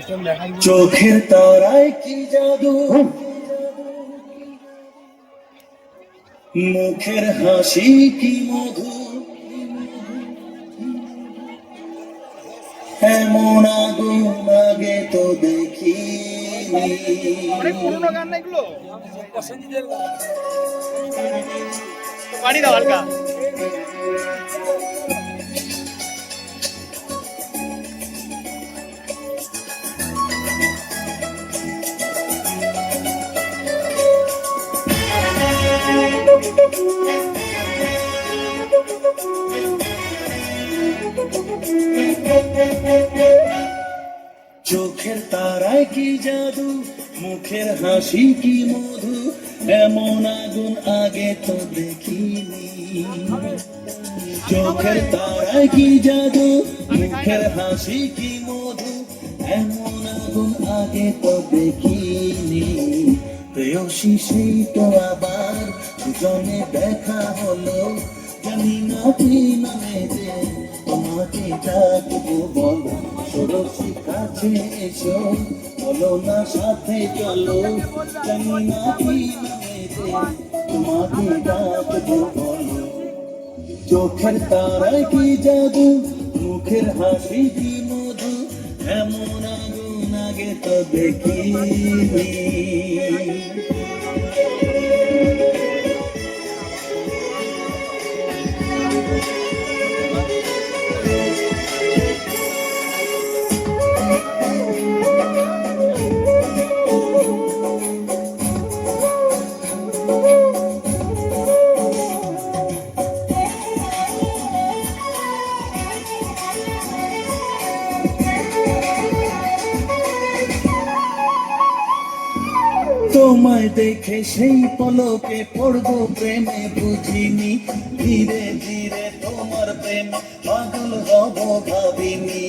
চোখের তারায় কি জাদু, মুখের হাসি কি মধু, এমন আগুন আগে তো দেখিনি। পুরোনো গান না এগুলো, পানি দাও হালকা। চোখের তারায় কি জাদু, মুখের হাসি কি মধু, এমন আগুন আগে তো দেখিনি। চোখের তারায় কি জাদু, মুখের হাসি কি মধু, এমন আগুন আগে তো দেখিনি। প্রেয়সী সেই তো আবার দুজনে দেখা হলো, জানি না কি নামেতে তোমাকে ডাকবো বলো। ষোড়শী কাছে এসো, বলো না সাথে চলো, জানি না কি নামেতে তোমাকে ডাকবো বলো। চোখের তারায় কি জাদু, মুখের হাসি কি মধু, এমন আগুন আগে তো দেখিনি। তোমায় দেখে সেই পলকে পড়বো প্রেমে বুঝিনি, ধীরে ধীরে তোমার প্রেমে পাগল হব ভাবিনি।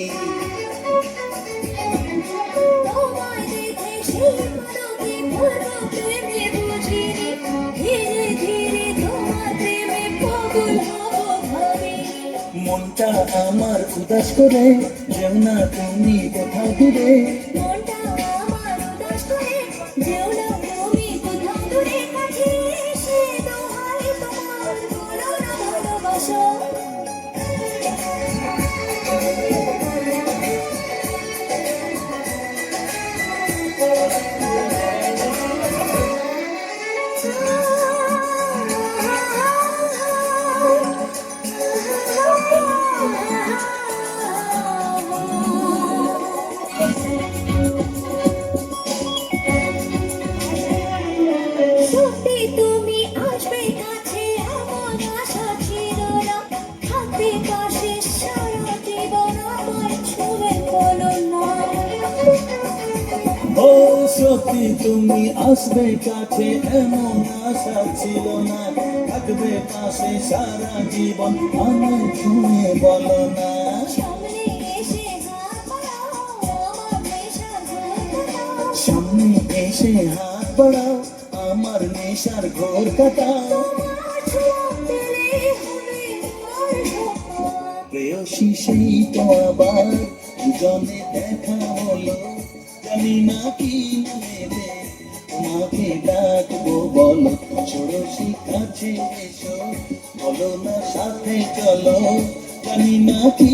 মনটা আমার উদাস করে যেও না তুমি কোথাও দূরে। তুমি আসবে কাছে, আমার আশা ছিল না, থাকবে পাশে সারা জীবন, আমার ছুঁয়ে বলো না। ও সত্যি তুমি আসবে কাছে, এমন আশা ছিল না, থাকবে পাশে সারা জীবন, আমার ছুঁয়ে বলো না। সামনে এসে হাত বাড়াও, আমার নেশার ঘোর কাটাও। সামনে এসে হাত বাড়াও, আমার নেশার ঘোর কাটাও। তোমার ছোঁয়া পেলে হবে আমার সপন। প্রেয়সী সেই তো আবার দুজনে দেখা হলো, জানি না কি নামেতে তোমাকে ডাকবো বলো। ষোড়শী কাছে এসো, বলো না সাথে চলো, জানি না কি